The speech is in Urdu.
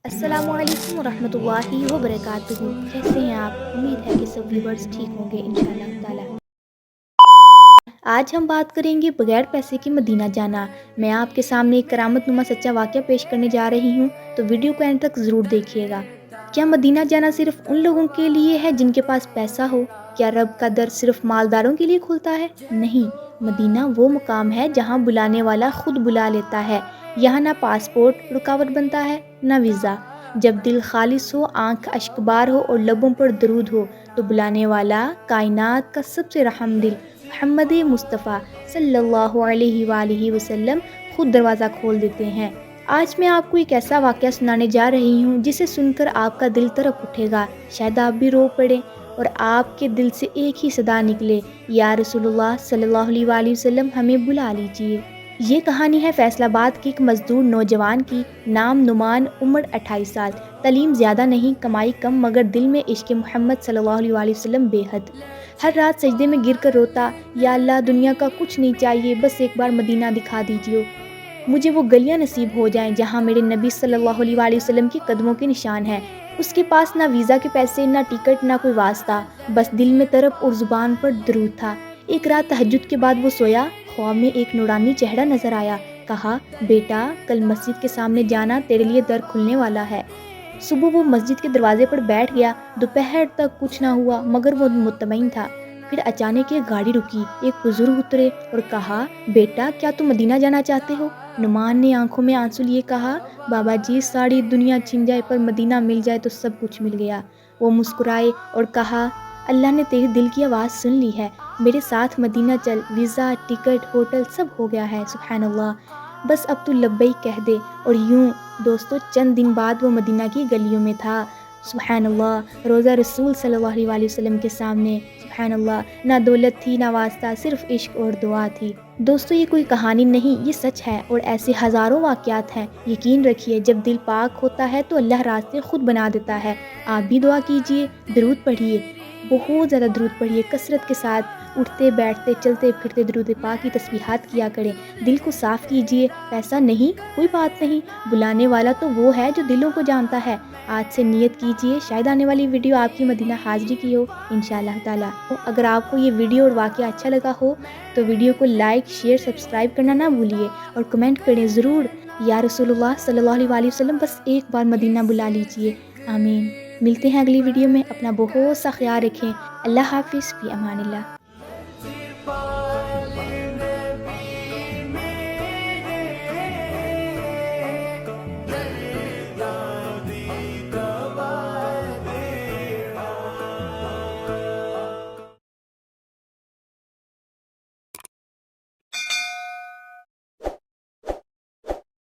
السلام علیکم ورحمۃ اللہ وبرکاتہ، کیسے ہیں آپ؟ امید ہے کہ سب ویورز ٹھیک ہوں گے انشاءاللہ تعالی۔ آج ہم بات کریں گے بغیر پیسے کے مدینہ جانا۔ میں آپ کے سامنے ایک کرامت نما سچا واقعہ پیش کرنے جا رہی ہوں، تو ویڈیو کو اینڈ تک ضرور دیکھیے گا۔ کیا مدینہ جانا صرف ان لوگوں کے لیے ہے جن کے پاس پیسہ ہو؟ کیا رب کا در صرف مالداروں کے لیے کھلتا ہے؟ نہیں، مدینہ وہ مقام ہے جہاں بلانے والا خود بلا لیتا ہے۔ یہاں نہ پاسپورٹ رکاوٹ بنتا ہے، نہ ویزا۔ جب دل خالص ہو، آنکھ اشکبار ہو اور لبوں پر درود ہو، تو بلانے والا کائنات کا سب سے رحم دل محمد مصطفیٰ صلی اللہ علیہ وآلہ وسلم خود دروازہ کھول دیتے ہیں۔ آج میں آپ کو ایک ایسا واقعہ سنانے جا رہی ہوں جسے سن کر آپ کا دل تڑپ اٹھے گا، شاید آپ بھی رو پڑیں اور آپ کے دل سے ایک ہی صدا نکلے، یا رسول اللہ صلی اللہ علیہ وآلہ وسلم ہمیں بلا لیجئے۔ یہ کہانی ہے فیصل آباد کے ایک مزدور نوجوان کی، نام نعمان، عمر 28 سال، تعلیم زیادہ نہیں، کمائی کم، مگر دل میں عشق محمد صلی اللہ علیہ وآلہ وسلم بے حد۔ ہر رات سجدے میں گر کر روتا، یا اللہ دنیا کا کچھ نہیں چاہیے، بس ایک بار مدینہ دکھا دیجیے، مجھے وہ گلیاں نصیب ہو جائیں جہاں میرے نبی صلی اللہ علیہ وآلہ وسلم کے قدموں کے نشان ہیں۔ اس کے پاس نہ ویزا کے پیسے، نہ ٹکٹ، نہ کوئی واسطہ، بس دل میں طرب اور زبان پر درود تھا۔ ایک رات تہجد کے بعد وہ سویا، خواب میں ایک نورانی چہرہ نظر آیا، کہا، بیٹا کل مسجد کے سامنے جانا، تیرے لیے در کھلنے والا ہے۔ صبح وہ مسجد کے دروازے پر بیٹھ گیا، دوپہر تک کچھ نہ ہوا مگر وہ مطمئن تھا۔ پھر اچانک ایک گاڑی رکی، ایک بزرگ اترے اور کہا، بیٹا کیا تم مدینہ جانا چاہتے ہو؟ نعمان نے آنکھوں میں آنسو لیے کہا، بابا جی ساری دنیا چھن جائے پر مدینہ مل جائے تو سب کچھ مل گیا۔ وہ مسکرائے اور کہا، اللہ نے تیرے دل کی آواز سن لی ہے، میرے ساتھ مدینہ چل، ویزا، ٹکٹ، ہوٹل سب ہو گیا ہے، سبحان اللہ، بس اب تو لبیک کہہ دے۔ اور یوں دوستو چند دن بعد وہ مدینہ کی گلیوں میں تھا، سبحان اللہ، روزہ رسول صلی اللہ علیہ وآلہ وسلم کے سامنے، سبحان اللہ، نہ دولت تھی نہ واسطہ، صرف عشق اور دعا تھی۔ دوستو یہ کوئی کہانی نہیں، یہ سچ ہے، اور ایسے ہزاروں واقعات ہیں۔ یقین رکھیے جب دل پاک ہوتا ہے تو اللہ راستے خود بنا دیتا ہے۔ آپ بھی دعا کیجئے، درود پڑھیے، بہت زیادہ درود پڑھیے، کثرت کے ساتھ، اٹھتے بیٹھتے چلتے پھرتے درود پاک کی تسبیحات کیا کریں۔ دل کو صاف کیجئے، پیسہ نہیں کوئی بات نہیں، بلانے والا تو وہ ہے جو دلوں کو جانتا ہے۔ آج سے نیت کیجئے، شاید آنے والی ویڈیو آپ کی مدینہ حاضری کی ہو انشاءاللہ تعالی۔ اگر آپ کو یہ ویڈیو اور واقعہ اچھا لگا ہو تو ویڈیو کو لائک، شیئر، سبسکرائب کرنا نہ بھولیے، اور کمنٹ کریں ضرور، یا رسول اللہ صلی اللہ علیہ وآلہ وسلم بس ایک بار مدینہ بلا لیجئے، آمین۔ ملتے ہیں اگلی ویڈیو میں، اپنا بہت سا خیال رکھیں، اللہ حافظ، فی امان اللہ۔